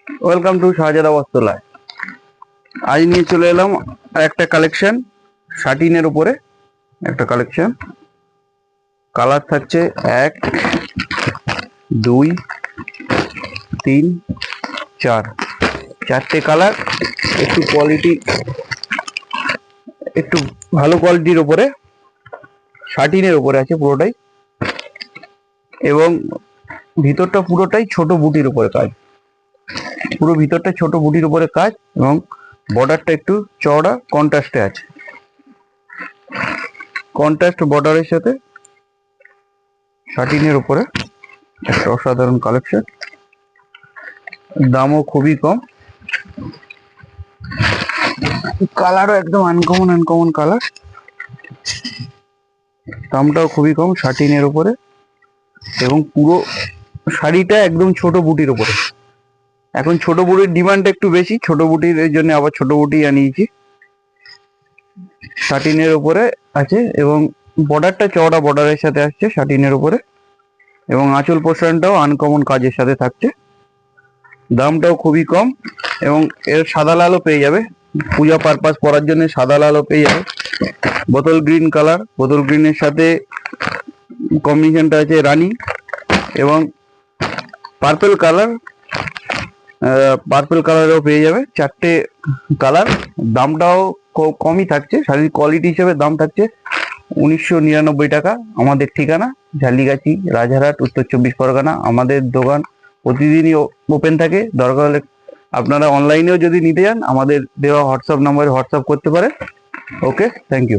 Welcome to শাহজাদা বস্ত্রালয়। আজ নিয়ে চলে এলাম একটা কালেকশন, শাটিনের উপরে একটা কালেকশন। কালার থাকছে 1 2 3 4, চারটে কালার। একটু কোয়ালিটি, একটু ভালো কোয়ালিটির উপরে, শাটিনের উপরে আছে পুরোটাই, এবং ভিতরটা পুরোটাই ছোট বুটির উপরে কাজ। পুরো ভিতরটা ছোট বুটির উপরে কাজ, এবং বর্ডারটা একটু চওড়া কন্ট্রাস্টে আছে। কন্ট্রাস্ট বর্ডারের সাথে শাটিনের উপরে একটা অসাধারণ কালেকশন। দামও খুবই কম, কালারও একদম আনকমন কালার। দামটাও খুবই কম শাটিনের উপরে, এবং পুরো শাড়িটা একদম ছোট বুটির উপরে। এখন ছোট বুটির ডিমান্ডটা একটু বেশি, ছোট বুটির এর জন্য আবার ছোট বুটি আনিয়েছি। শাটিনের উপরে আছে, এবং বর্ডারটা চওড়া বর্ডারের সাথে আসছে শাটিনের উপরে, এবং আঁচল পোর্শনটাও আনকমন কাজের সাথে থাকছে। দামটাও খুবই কম, এবং এর সাদা লালও পেয়ে যাবে। পূজা পারপাস পরার জন্য সাদা লালও পেয়ে যাবে। বোতল গ্রিন কালার, বোতল গ্রিনের সাথে কম্বিনেশনটা আছে রানী এবং পার্পল কালার। পার্পল কালারেও পেয়ে যাবে, চারটে কালার। দামটাও কমই থাকছে, শাড়ির কোয়ালিটি হিসেবে দাম থাকছে 1999 টাকা। আমাদের ঠিকানা ঝালিগাছি, রাজারহাট, উত্তর 24 পরগনা। আমাদের দোকান প্রতিদিনই ওপেন থাকে। দরকার হলে আপনারা অনলাইনেও যদি নিতে চান, আমাদের দেওয়া হোয়াটসঅ্যাপ নাম্বারে হোয়াটসঅ্যাপ করতে পারেন। ওকে, থ্যাংক ইউ।